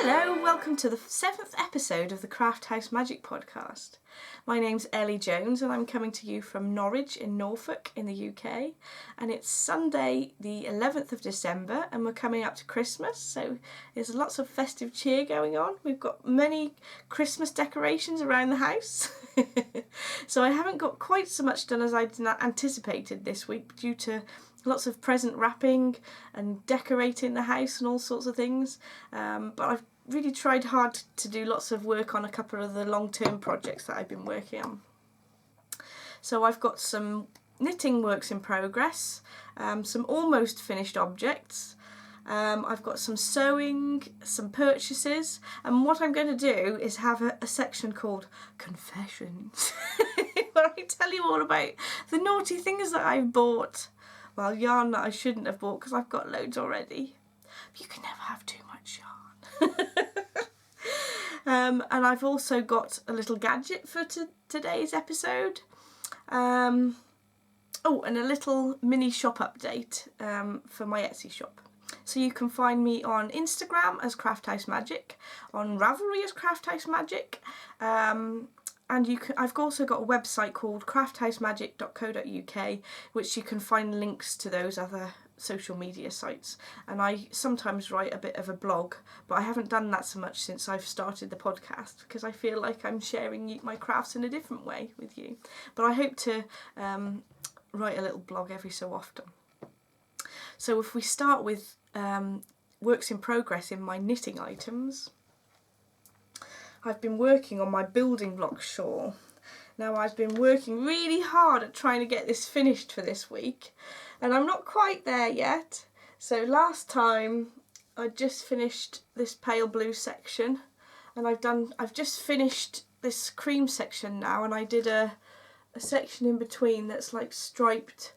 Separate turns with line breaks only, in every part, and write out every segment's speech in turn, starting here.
Hello, welcome to the 7th episode of the Craft House Magic podcast. My name's Ellie Jones and I'm coming to you from Norwich in Norfolk in the UK, and it's Sunday the 11th of December and we're coming up to Christmas, so there's lots of festive cheer going on. We've got many Christmas decorations around the house. So I haven't got quite so much done as I'd anticipated this week due to lots of present wrapping and decorating the house and all sorts of things, but I've really tried hard to do lots of work on a couple of the long-term projects that I've been working on. So I've got some knitting works in progress, some almost finished objects, I've got some sewing, some purchases, and what I'm going to do is have a section called Confessions where I tell you all about the naughty things that I've bought. Well, yarn that I shouldn't have bought because I've got loads already. But you can never have too much yarn. And I've also got a little gadget for today's episode. Oh, and a little mini shop update for my Etsy shop. So you can find me on Instagram as Craft House Magic, on Ravelry as Craft House Magic, and I've also got a website called crafthousemagic.co.uk, which you can find links to those other social media sites. And I sometimes write a bit of a blog, but I haven't done that so much since I've started the podcast because I feel like I'm sharing my crafts in a different way with you. But I hope to write a little blog every so often. So if we start with works in progress in my knitting items, I've been working on my building block shawl. Now I've been working really hard at trying to get this finished for this week, and I'm not quite there yet. So last time I just finished this pale blue section, and I've just finished this cream section now, and I did a section in between that's like striped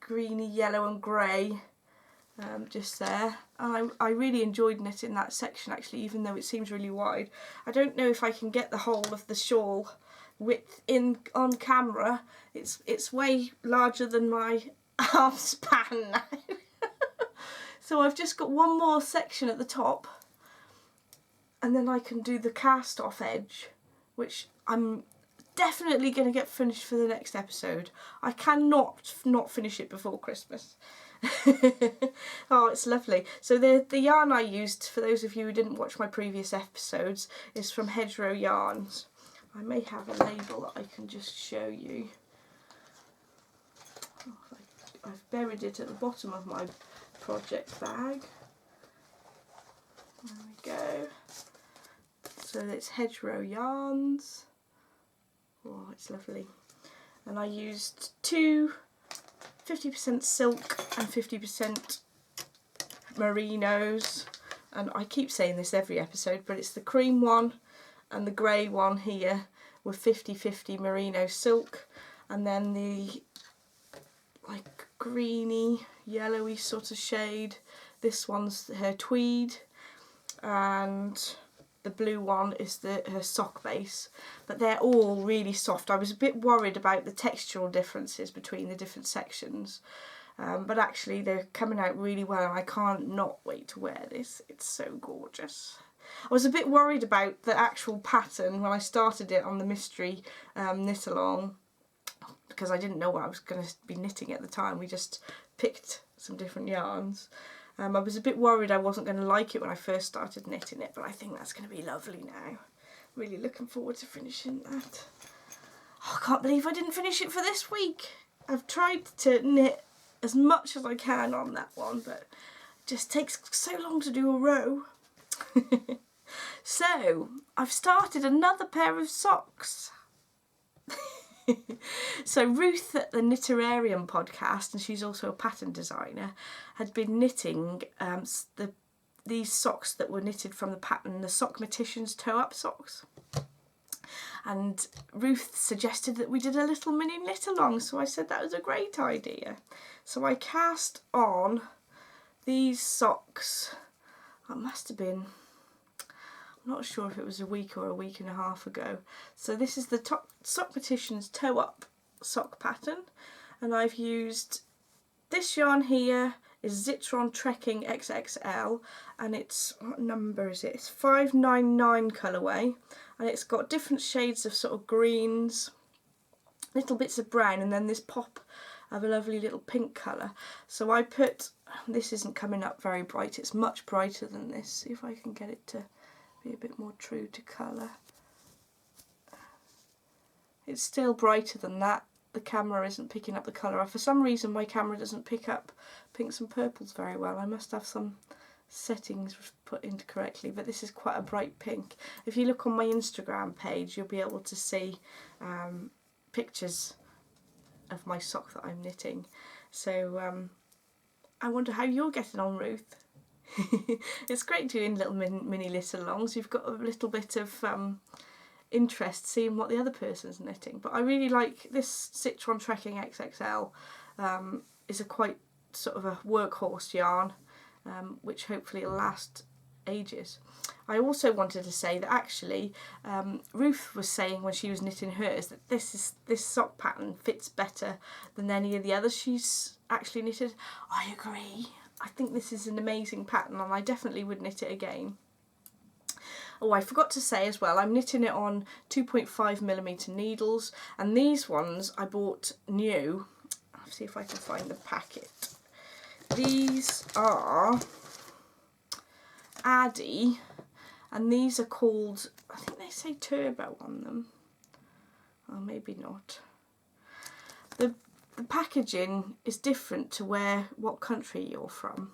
greeny yellow and grey. Just there, and I really enjoyed knitting that section actually, even though it seems really wide. I don't know if I can get the whole of the shawl width in on camera. It's way larger than my arm span now. So I've just got one more section at the top, and then I can do the cast off edge, which I'm definitely going to get finished for the next episode. I cannot not finish it before Christmas. Oh, it's lovely. So the yarn I used, for those of you who didn't watch my previous episodes, is from Hedgerow Yarns. I may have a label that I can just show you. Oh, I've buried it at the bottom of my project bag. There we go. So it's Hedgerow Yarns. Oh, it's lovely. And I used two 50% silk and 50% merinos, and I keep saying this every episode, but it's the cream one and the grey one here with 50-50 merino silk, and then the like greeny yellowy sort of shade, this one's her tweed, and the blue one is her sock base, but they're all really soft. I was a bit worried about the textural differences between the different sections, but actually they're coming out really well, and I can't not wait to wear this. It's so gorgeous. I was a bit worried about the actual pattern when I started it on the mystery knit along, because I didn't know what I was going to be knitting at the time. We just picked some different yarns. I was a bit worried I wasn't going to like it when I first started knitting it, but I think that's going to be lovely now. Really looking forward to finishing that. Oh, I can't believe I didn't finish it for this week. I've tried to knit as much as I can on that one, but it just takes so long to do a row. So, I've started another pair of socks. So Ruth at the Knitterarium podcast, and she's also a pattern designer, had been knitting these socks that were knitted from the pattern, the Sockmaticians toe-up socks. And Ruth suggested that we did a little mini knit along, so I said that was a great idea. So I cast on these socks. It must have been, I'm not sure if it was a week or a week and a half ago. So this is the Sockmaticians toe-up sock pattern, and I've used this yarn here is Zitron Trekking XXL, and it's, what number is it? It's 599 colourway, and it's got different shades of sort of greens, little bits of brown, and then this pop of a lovely little pink colour. So I put, this isn't coming up very bright, it's much brighter than this. See if I can get it to be a bit more true to colour. It's still brighter than that. The camera isn't picking up the colour. For some reason my camera doesn't pick up pinks and purples very well. I must have some settings put into correctly, but this is quite a bright pink. If you look on my Instagram page, you'll be able to see pictures of my sock that I'm knitting. So I wonder how you're getting on, Ruth. It's great doing little mini knit-alongs. You've got a little bit of interest seeing what the other person's knitting. But I really like this Zitron Trekking XXL. Is a quite sort of a workhorse yarn, which hopefully will last ages. I also wanted to say that actually Ruth was saying when she was knitting hers that this sock pattern fits better than any of the others she's actually knitted. I agree. I think this is an amazing pattern, and I definitely would knit it again. Oh, I forgot to say as well, I'm knitting it on 2.5mm needles, and these ones I bought new. I'll see if I can find the packet. These are Addy, and these are called, I think they say Turbo on them. Oh, maybe not. The packaging is different to what country you're from,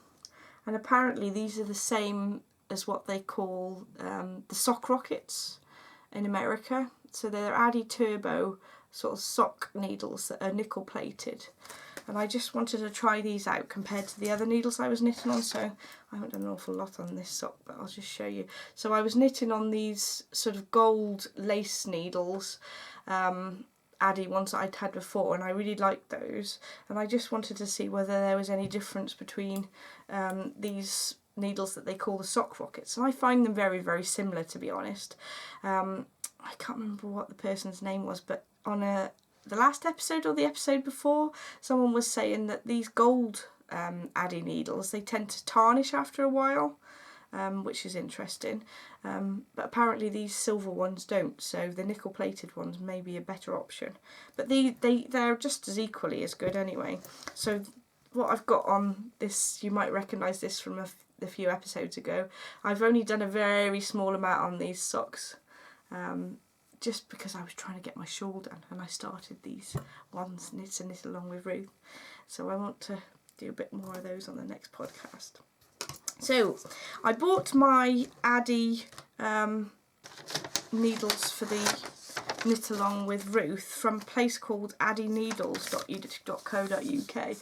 and apparently these are the same as what they call the sock rockets in America. So they're Addy Turbo sort of sock needles that are nickel plated, and I just wanted to try these out compared to the other needles I was knitting on. So I haven't done an awful lot on this sock, but I'll just show you. So I was knitting on these sort of gold lace needles, Addy ones that I'd had before, and I really liked those, and I just wanted to see whether there was any difference between these needles that they call the sock rockets, and I find them very, very similar, to be honest. I can't remember what the person's name was, but on the last episode or the episode before, someone was saying that these gold Addy needles, they tend to tarnish after a while, which is interesting, but apparently these silver ones don't, so the nickel plated ones may be a better option, but they're just as equally as good anyway. So what I've got on this, you might recognise this from a few episodes ago. I've only done a very small amount on these socks, just because I was trying to get my shawl done, and I started these ones knit along with Ruth, so I want to do a bit more of those on the next podcast. So I bought my Addy needles for the knit along with Ruth from a place called addyneedles.co.uk,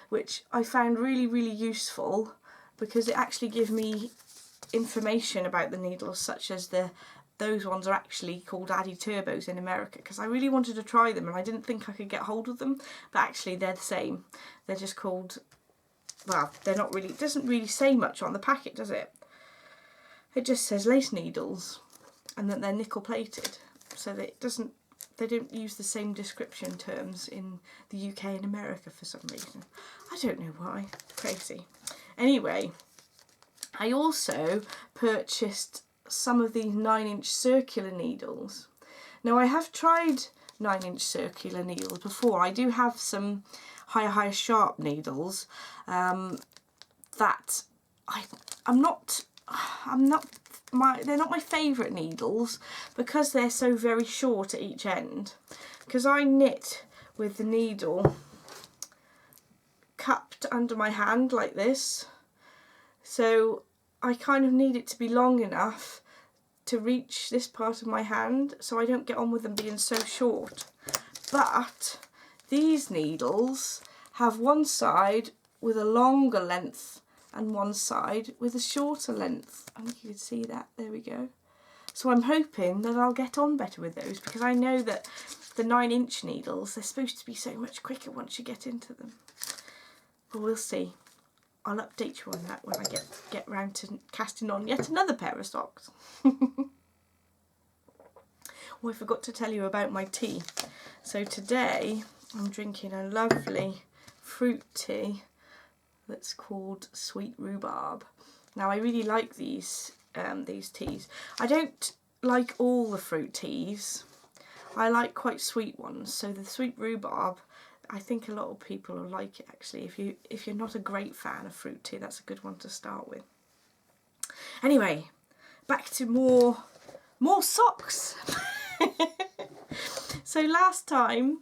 which I found really, really useful, because it actually gives me information about the needles, such as those ones are actually called Addy Turbos in America, because I really wanted to try them and I didn't think I could get hold of them, but actually they're the same. They're just called, well, they're not really, it doesn't really say much on the packet, does it? It just says lace needles, and that they're nickel plated, so that they don't use the same description terms in the UK and America for some reason. I don't know why. Crazy. Anyway, I also purchased some of these 9-inch circular needles. Now, I have tried 9-inch circular needles before. I do have some higher sharp needles that they're not my favourite needles, because they're so very short at each end. Because I knit with the needle cupped under my hand like this, so I kind of need it to be long enough to reach this part of my hand, so I don't get on with them being so short. But these needles have one side with a longer length and one side with a shorter length. I think you can see that, there we go. So I'm hoping that I'll get on better with those, because I know that the 9-inch needles, they're supposed to be so much quicker once you get into them. But we'll see. I'll update you on that when I get round to casting on yet another pair of socks. Oh, I forgot to tell you about my tea. So today I'm drinking a lovely fruit tea that's called Sweet Rhubarb. Now I really like these teas. I don't like all the fruit teas. I like quite sweet ones. So the Sweet Rhubarb, I think a lot of people will like it actually. If you're not a great fan of fruit tea, that's a good one to start with. Anyway, back to more socks. So last time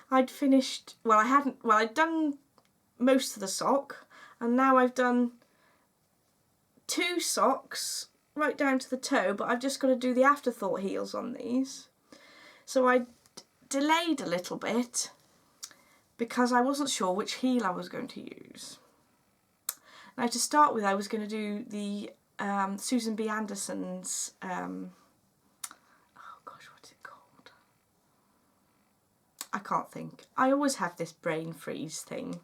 I'd finished, I'd done most of the sock, and now I've done 2 socks right down to the toe, but I've just got to do the afterthought heels on these. So I delayed a little bit because I wasn't sure which heel I was going to use. Now to start with, I was going to do the Susan B. Anderson's, oh gosh, what's it called? I can't think. I always have this brain freeze thing.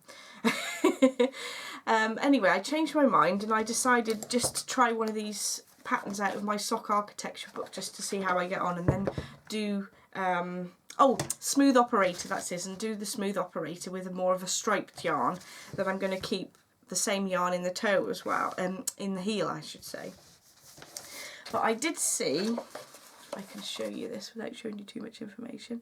Anyway, I changed my mind and I decided just to try one of these patterns out of my sock architecture book just to see how I get on, and then do smooth operator, that's it, and do the smooth operator with more of a striped yarn that I'm going to keep the same yarn in the toe as well, in the heel I should say. But I did see, if I can show you this without showing you too much information,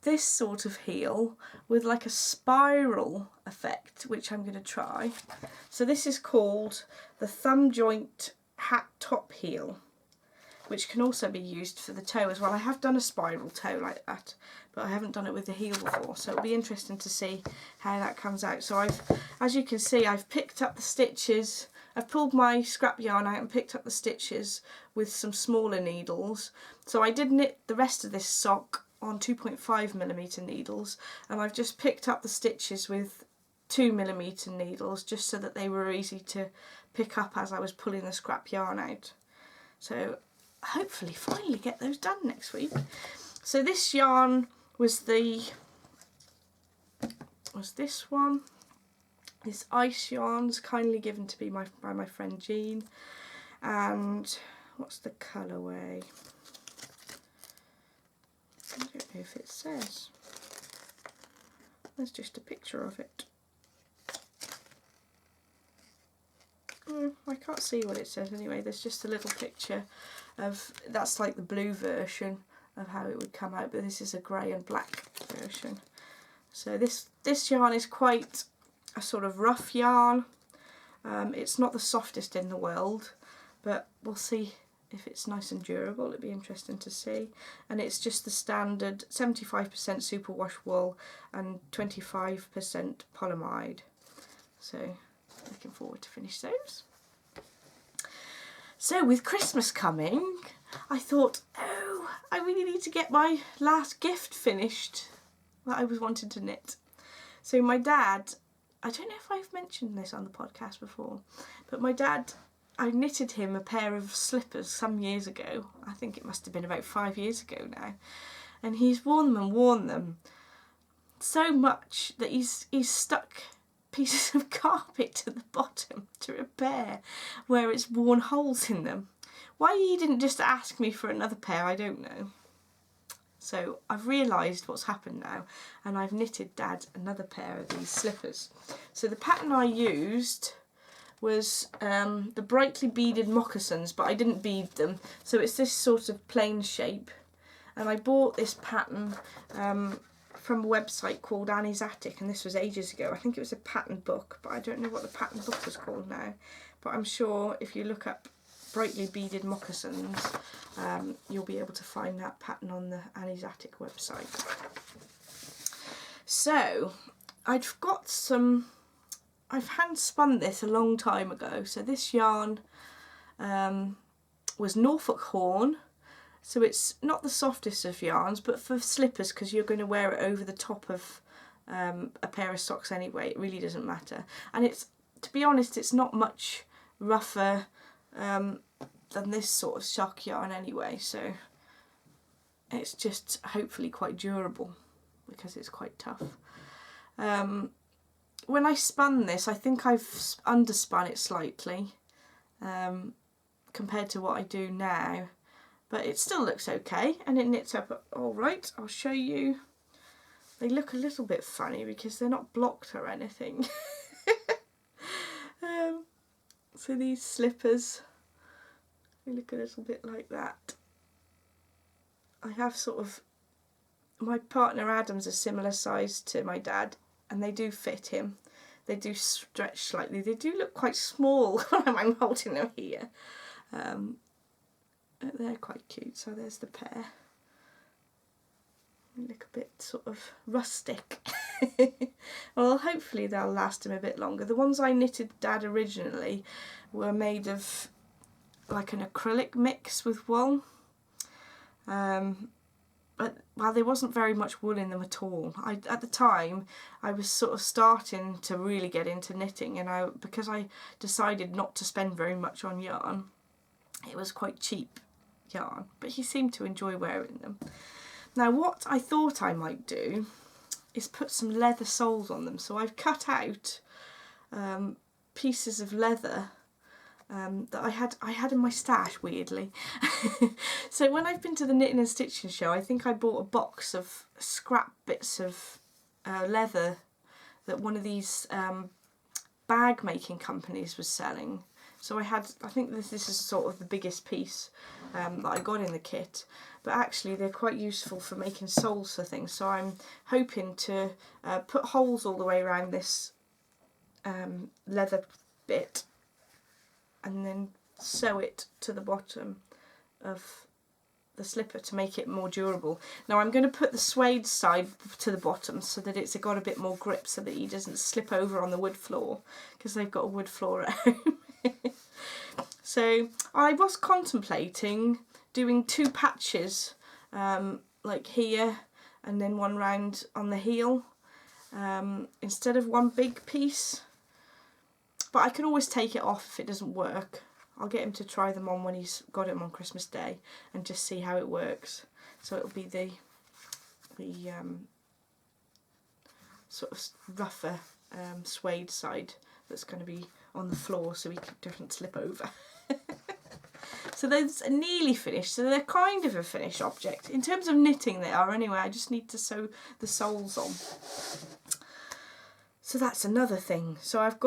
this sort of heel with like a spiral effect, which I'm going to try. So this is called the thumb joint hat top heel, which can also be used for the toe as well. I have done a spiral toe like that, but I haven't done it with the heel before, so it'll be interesting to see how that comes out. So as you can see, I've picked up the stitches, I've pulled my scrap yarn out and picked up the stitches with some smaller needles. So I did knit the rest of this sock on 2.5mm needles, and I've just picked up the stitches with 2mm needles just so that they were easy to pick up as I was pulling the scrap yarn out. So hopefully finally get those done next week. So this yarn was this one. This ice yarn's kindly given to me by my friend Jean. And what's the colourway? I don't know if it says. There's just a picture of it. I can't see what it says anyway. There's just a little picture of, that's like the blue version of how it would come out, but this is a grey and black version. So this yarn is quite a sort of rough yarn. It's not the softest in the world, but we'll see if it's nice and durable. It'd be interesting to see. And it's just the standard 75% superwash wool and 25% polyamide. So looking forward to finish those. So with Christmas coming, I thought, oh, I really need to get my last gift finished that I was wanting to knit. So my dad, I don't know if I've mentioned this on the podcast before, but my dad, I knitted him a pair of slippers some years ago. I think it must have been about 5 years ago now. And he's worn them so much that he's stuck pieces of carpet to the bottom to repair where it's worn holes in them. Why he didn't just ask me for another pair, I don't know. So I've realised what's happened now, and I've knitted Dad another pair of these slippers. So the pattern I used was the brightly beaded moccasins, but I didn't bead them, so it's this sort of plain shape. And I bought this pattern from a website called Annie's Attic, and this was ages ago. I think it was a pattern book, but I don't know what the pattern book was called now. But I'm sure if you look up brightly beaded moccasins, you'll be able to find that pattern on the Annie's Attic website. So I've hand spun this a long time ago. So this yarn was Norfolk Horn. So it's not the softest of yarns, but for slippers, because you're going to wear it over the top of a pair of socks anyway, it really doesn't matter. And it's, to be honest, it's not much rougher than this sort of sock yarn anyway, so it's just hopefully quite durable because it's quite tough. When I spun this, I think I've underspun it slightly compared to what I do now. But it still looks okay, and it knits up all right. I'll show you. They look a little bit funny because they're not blocked or anything. So these slippers, they look a little bit like that. I have sort of, my partner Adam's a similar size to my dad, and they do fit him. They do stretch slightly. They do look quite small when I'm holding them here. But they're quite cute. So there's the pair. They look a bit sort of rustic. Well, hopefully they'll last him a bit longer. The ones I knitted Dad originally were made of like an acrylic mix with wool. But well, there wasn't very much wool in them at all. At the time, I was sort of starting to really get into knitting, and because I decided not to spend very much on yarn, it was quite cheap yarn, but he seemed to enjoy wearing them. Now what I thought I might do is put some leather soles on them. So I've cut out pieces of leather that I had in my stash, weirdly. So when I've been to the knitting and stitching show, I think I bought a box of scrap bits of leather that one of these bag making companies was selling. So I think this is sort of the biggest piece that I got in the kit, but actually they're quite useful for making soles for things. So I'm hoping to put holes all the way around this leather bit and then sew it to the bottom of the slipper to make it more durable. Now I'm going to put the suede side to the bottom so that it's got a bit more grip, so that he doesn't slip over on the wood floor, because they've got a wood floor at home. So I was contemplating doing 2 patches, like here and then one round on the heel, instead of one big piece. But I can always take it off if it doesn't work. I'll get him to try them on when he's got them on Christmas Day and just see how it works. So it'll be the sort of rougher suede side that's going to be on the floor, so he doesn't slip over. So those are nearly finished, so they're kind of a finished object. In terms of knitting they are anyway, I just need to sew the soles on. So that's another thing. So I've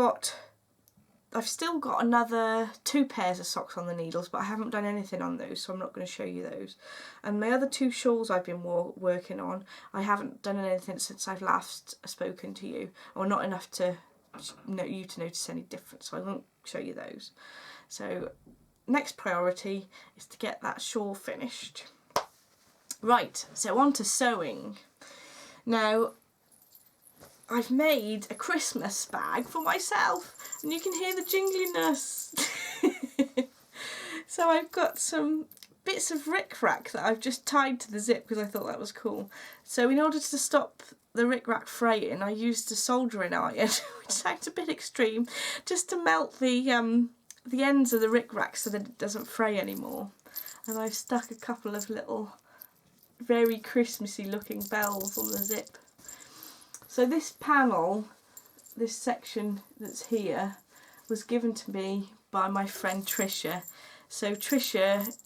still got another 2 pairs of socks on the needles, but I haven't done anything on those, so I'm not going to show you those. And my other 2 shawls I've been working on, I haven't done anything since I've last spoken to you, or not enough to you to notice any difference, so I won't show you those. So next priority is to get that shawl finished. Right, so on to sewing. Now I've made a Christmas bag for myself, and you can hear the jingliness. So I've got some bits of rickrack that I've just tied to the zip because I thought that was cool. So in order to stop the rickrack fraying, I used a soldering iron, which sounds a bit extreme, just to melt the ends of the rickrack so that it doesn't fray anymore. And I've stuck a couple of little very Christmassy looking bells on the zip. So this panel, this section that's here, was given to me by my friend Trisha. So Trisha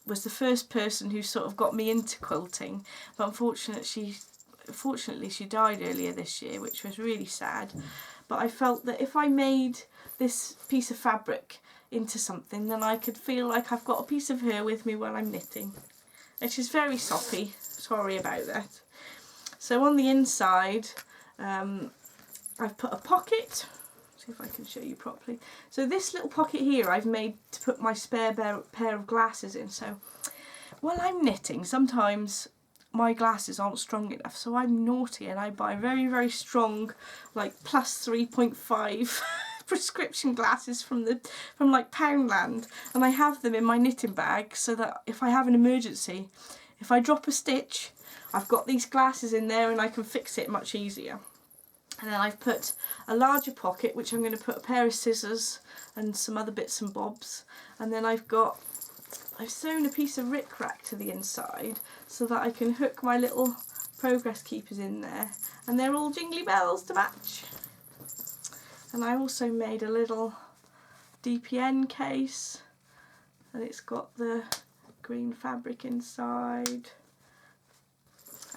was the first person who sort of got me into quilting, but unfortunately she died earlier this year, which was really sad. But I felt that if I made this piece of fabric into something, then I could feel like I've got a piece of her with me when I'm knitting. And she's very soppy, sorry about that. So on the inside, I've put a pocket. See if I can show you properly. So this little pocket here I've made to put my spare pair of glasses in. So while I'm knitting, sometimes my glasses aren't strong enough, so I'm naughty and I buy very, very strong, like plus 3.5 prescription glasses from like Poundland, and I have them in my knitting bag so that if I have an emergency, if I drop a stitch, I've got these glasses in there and I can fix it much easier. And then I've put a larger pocket, which I'm going to put a pair of scissors and some other bits and bobs. And then I've sewn a piece of rickrack to the inside so that I can hook my little progress keepers in there. And they're all jingly bells to match. And I also made a little DPN case, and it's got the green fabric inside.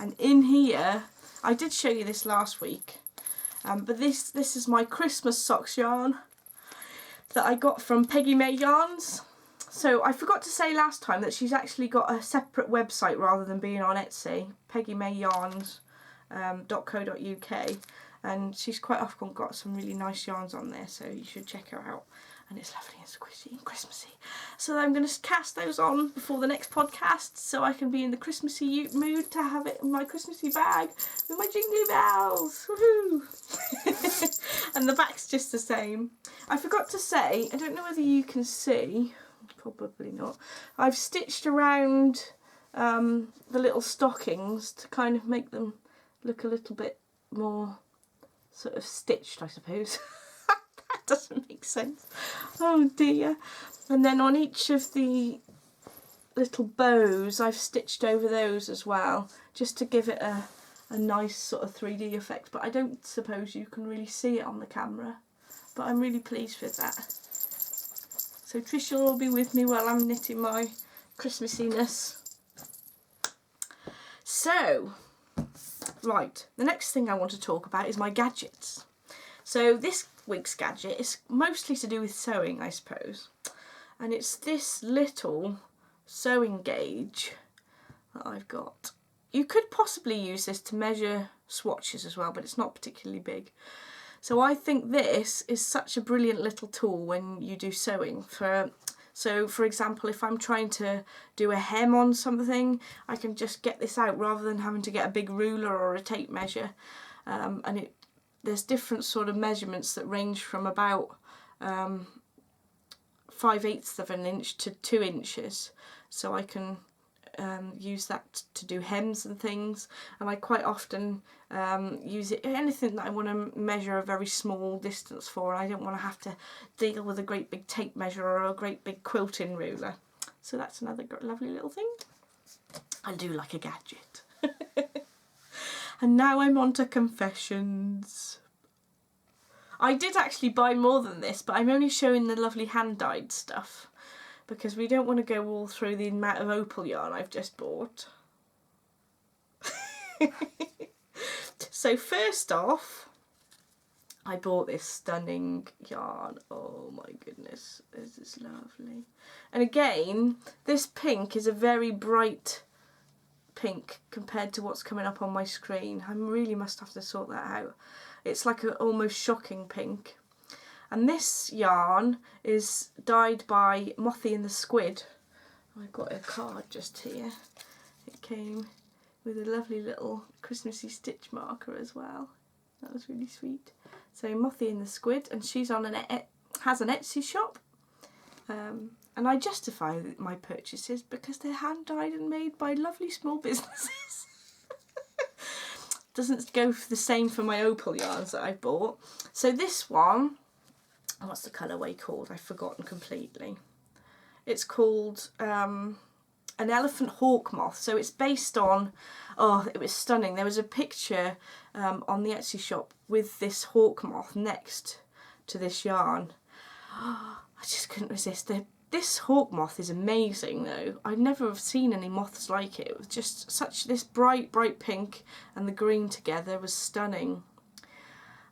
And in here, I did show you this last week, but this is my Christmas socks yarn that I got from Peggy May Yarns. So I forgot to say last time that she's actually got a separate website rather than being on Etsy, peggymayyarns.co.uk, and she's quite often got some really nice yarns on there, so you should check her out. And it's lovely and squishy and Christmassy. So I'm going to cast those on before the next podcast so I can be in the Christmassy mood to have it in my Christmassy bag with my jingly bells. Woohoo! And the back's just the same. I forgot to say, I don't know whether you can see, probably not, I've stitched around the little stockings to kind of make them look a little bit more sort of stitched, I suppose. That doesn't make sense. Oh dear. And then on each of the little bows I've stitched over those as well, just to give it a nice sort of 3D effect, but I don't suppose you can really see it on the camera, but I'm really pleased with that. So Tricia will be with me while I'm knitting my Christmassiness. So, right, the next thing I want to talk about is my gadgets. So this week's gadget is mostly to do with sewing, I suppose, and it's this little sewing gauge that I've got. You could possibly use this to measure swatches as well, but it's not particularly big. So I think this is such a brilliant little tool when you do sewing. So for example, if I'm trying to do a hem on something, I can just get this out rather than having to get a big ruler or a tape measure. There's different sort of measurements that range from about 5/8 of an inch to 2 inches. So I can use that to do hems and things, and I quite often use it anything that I want to measure a very small distance for, and I don't want to have to deal with a great big tape measure or a great big quilting ruler. So that's another lovely little thing. I do like a gadget. And now I'm on to Confections. I did actually buy more than this, but I'm only showing the lovely hand-dyed stuff because we don't want to go all through the amount of opal yarn I've just bought. So first off, I bought this stunning yarn. Oh my goodness, this is lovely. And again, this pink is a very bright pink compared to what's coming up on my screen. I really must have to sort that out. It's like an almost shocking pink. And this yarn is dyed by Mothie and the Squid. I've got a card just here. It came with a lovely little Christmassy stitch marker as well. That was really sweet. So Mothie and the Squid, and she's on has an Etsy shop. And I justify my purchases because they're hand dyed and made by lovely small businesses. Doesn't go for the same for my opal yarns that I bought. So this one, what's the colourway called? I've forgotten completely. It's called an elephant hawk moth. So it's based on, oh, it was stunning. There was a picture on the Etsy shop with this hawk moth next to this yarn. Oh, I just couldn't resist it. This hawk moth is amazing though. I've never seen any moths like it. It was just such this bright pink and the green together was stunning.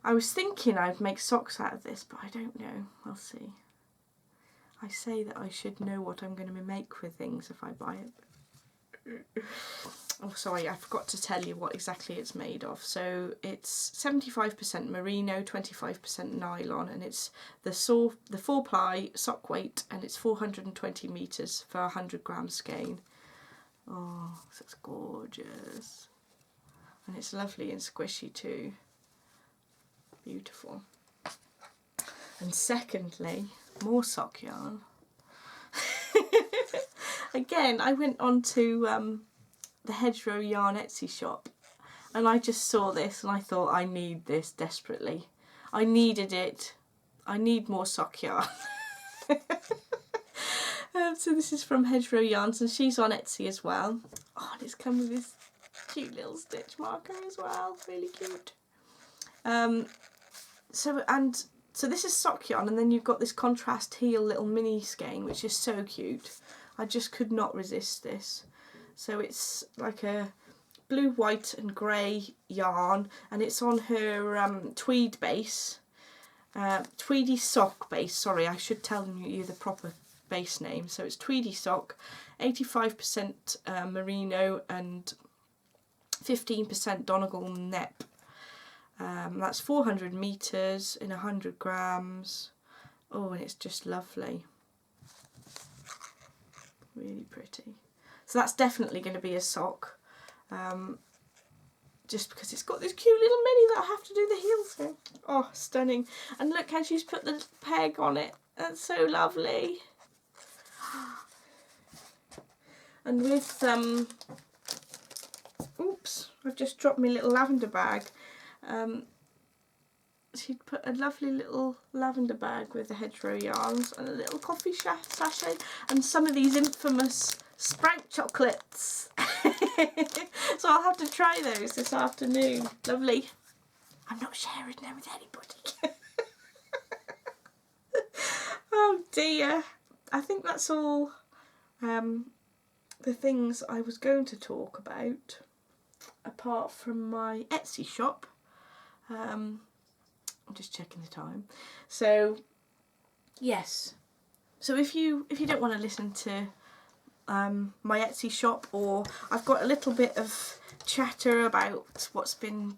I was thinking I'd make socks out of this, but I don't know. I'll see. I say that I should know what I'm going to make with things if I buy it. Oh, sorry, I forgot to tell you what exactly it's made of. So it's 75% merino, 25% nylon, and it's the 4-ply sock weight, and it's 420 metres for 100 gram skein. Oh, that's gorgeous. And it's lovely and squishy too. Beautiful. And secondly, more sock yarn. Again, I went on to the Hedgerow Yarn Etsy shop, and I just saw this and I thought, I need this desperately. I needed it. I need more sock yarn. So this is from Hedgerow Yarns, and she's on Etsy as well. Oh, and it's come with this cute little stitch marker as well. Really cute. So this is sock yarn, and then you've got this contrast heel little mini skein, which is so cute. I just could not resist this. So it's like a blue, white and grey yarn, and it's on her tweed base, Tweedy Sock base. Sorry, I should tell you the proper base name. So it's Tweedy Sock, 85% merino and 15% Donegal Nep. That's 400 metres in 100 grams. Oh, and it's just lovely. Really pretty. So that's definitely going to be a sock. Just because it's got this cute little mini that I have to do the heels in. Oh, stunning. And look how she's put the peg on it. That's so lovely. And with, oops, I've just dropped my little lavender bag. She'd put a lovely little lavender bag with the hedgerow yarns and a little coffee sachet and some of these infamous Sprout chocolates. So I'll have to try those this afternoon. Lovely. I'm not sharing them with anybody. Oh dear. I think that's all the things I was going to talk about, apart from my Etsy shop. I'm just checking the time. So yes. So if you don't want to listen to my Etsy shop, or I've got a little bit of chatter about what's been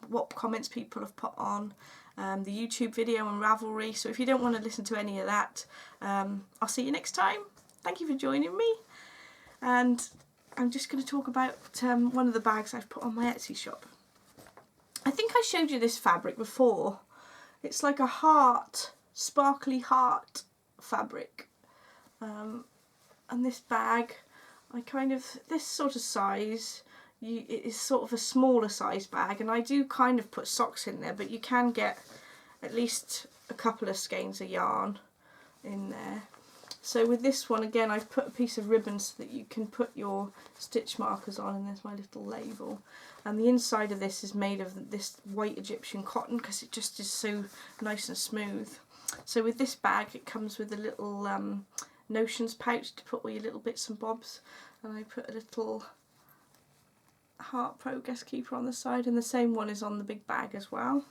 what comments people have put on the YouTube video on Ravelry. So if you don't want to listen to any of that, I'll see you next time. Thank you for joining me, and I'm just going to talk about one of the bags I've put on my Etsy shop. I think I showed you this fabric before. It's like a heart, sparkly heart fabric. And this bag, this sort of size, it is sort of a smaller size bag, and I do kind of put socks in there, but you can get at least a couple of skeins of yarn in there. So with this one, again, I've put a piece of ribbon so that you can put your stitch markers on, and there's my little label. And the inside of this is made of this white Egyptian cotton because it just is so nice and smooth. So with this bag, it comes with a little notions pouch to put all your little bits and bobs, and I put a little heart progress keeper on the side, and the same one is on the big bag as well.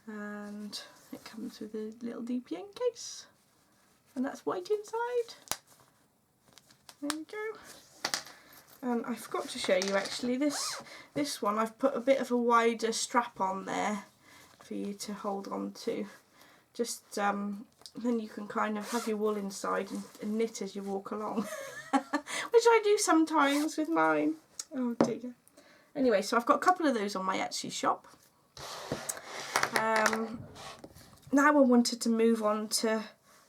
And it comes with a little DPN case, and that's white inside. There we go. And I forgot to show you actually this one. I've put a bit of a wider strap on there for you to hold on to. Just then you can kind of have your wool inside and knit as you walk along, which I do sometimes with mine. Oh dear. Anyway, so I've got a couple of those on my Etsy shop. Now I wanted to move on to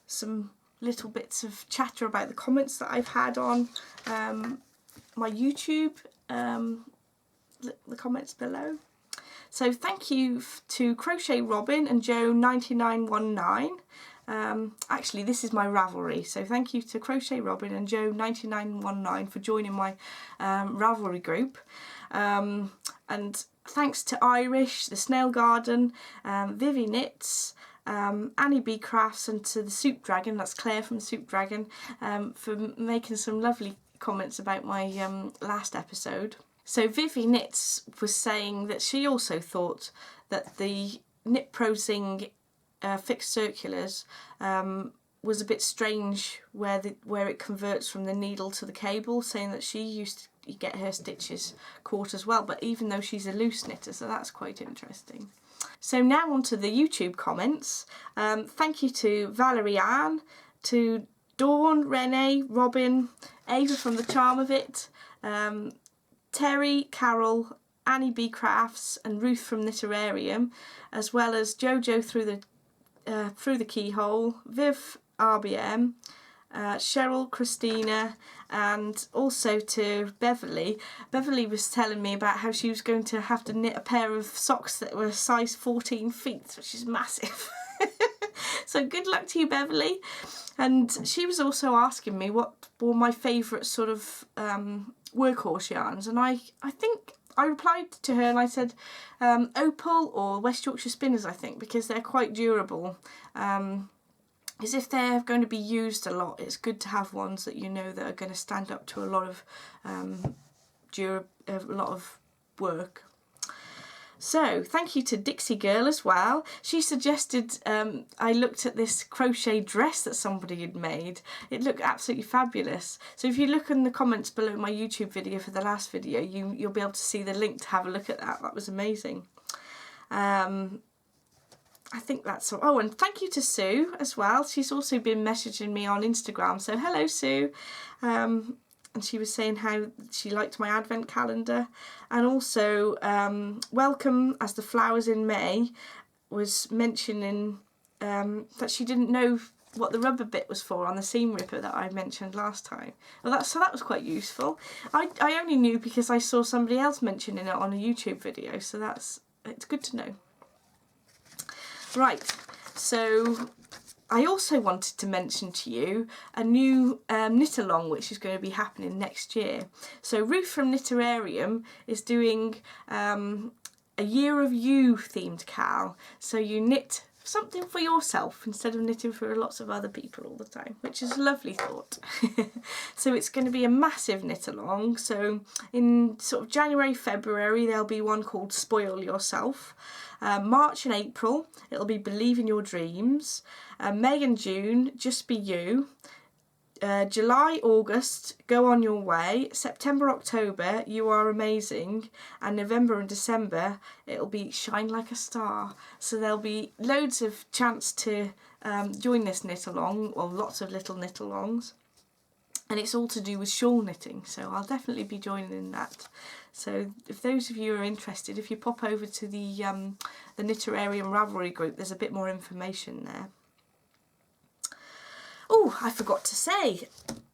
some little bits of chatter about the comments that I've had on my YouTube, the comments below. So thank you to Crochet Robin and Joe 9919. Actually, this is my Ravelry, so thank you to Crochet Robin and Joe 9919 for joining my Ravelry group. And thanks to Irish, the Snail Garden, Vivi Knits, Annie B Crafts, and to the Soup Dragon, that's Claire from Soup Dragon, for making some lovely comments about my last episode. So Vivi Knits was saying that she also thought that the Knit Pro Zing fixed circulars was a bit strange where it converts from the needle to the cable, saying that she used to get her stitches caught as well, but even though she's a loose knitter, so that's quite interesting. So now on to the YouTube comments. Thank you to Valerie Ann, to Dawn, Renee, Robin, Ava from The Charm of It, Terry, Carol, Annie B Crafts, and Ruth from Knitterarium, as well as Jojo through the keyhole, Viv RBM, Cheryl, Christina, and also to Beverly. Beverly was telling me about how she was going to have to knit a pair of socks that were size 14 feet, which is massive. So good luck to you, Beverly. And she was also asking me what were my favourite sort of workhorse yarns, and I think I replied to her and I said Opal or West Yorkshire Spinners, I think, because they're quite durable. As if they're going to be used a lot, it's good to have ones that you know that are going to stand up to a lot of work. So thank you to Dixie Girl as well. She suggested I looked at this crochet dress that somebody had made. It looked absolutely fabulous. So if you look in the comments below my YouTube video for the last video, you'll be able to see the link to have a look at that. That was amazing. I think that's all. Oh, and thank you to Sue as well. She's also been messaging me on Instagram. So hello, Sue. And she was saying how she liked my advent calendar, and also welcome as the flowers in May was mentioning that she didn't know what the rubber bit was for on the seam ripper that I mentioned last time. Well, so that was quite useful. I only knew because I saw somebody else mentioning it on a YouTube video, so it's good to know. Right, so I also wanted to mention to you a new knit along which is going to be happening next year. So Ruth from Knitterarium is doing a Year of You themed cal. So you knit something for yourself instead of knitting for lots of other people all the time, which is a lovely thought. So it's going to be a massive knit along. So in sort of January, February, there'll be one called Spoil Yourself. March and April, it'll be Believe in Your Dreams. May and June, Just Be You. July, August, Go On Your Way. September, October, You Are Amazing. And November and December, it'll be Shine Like a Star. So there'll be loads of chance to join this knit along, or lots of little knit alongs. And it's all to do with shawl knitting, so I'll definitely be joining in that. So if those of you are interested, if you pop over to the Knitterarium Ravelry group, there's a bit more information there. Oh, I forgot to say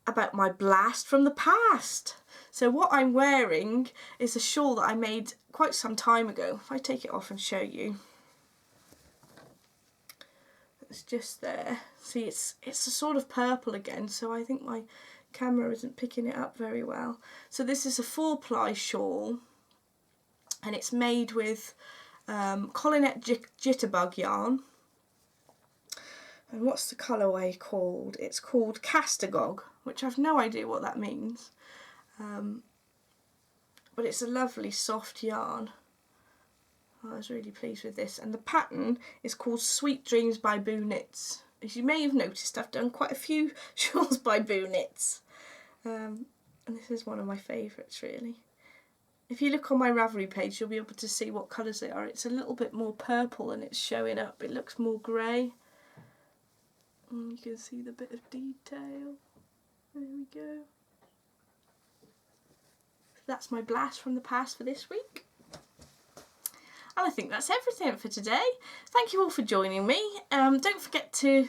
about my blast from the past. So what I'm wearing is a shawl that I made quite some time ago. If I take it off and show you. It's just there. See, it's a sort of purple again, so I think my camera isn't picking it up very well. So this is a 4-ply shawl, and it's made with Collinette Jitterbug yarn. And what's the colourway called? It's called Castagog, which I've no idea what that means. But it's a lovely soft yarn. I was really pleased with this. And the pattern is called Sweet Dreams by Boo Knits. As you may have noticed, I've done quite a few shawls by Boo Knits. And this is one of my favourites, really. If you look on my Ravelry page, you'll be able to see what colours they are. It's a little bit more purple and it's showing up. It looks more grey. And you can see the bit of detail. There we go. That's my blast from the past for this week. And I think that's everything for today. Thank you all for joining me. Don't forget to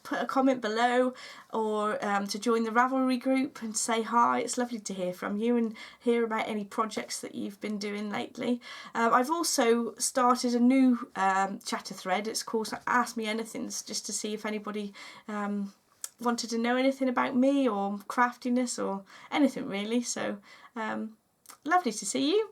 put a comment below, or to join the Ravelry group and say hi. It's lovely to hear from you and hear about any projects that you've been doing lately. I've also started a new chatter thread. It's called Ask Me Anything, just to see if anybody wanted to know anything about me or craftiness or anything really. So lovely to see you.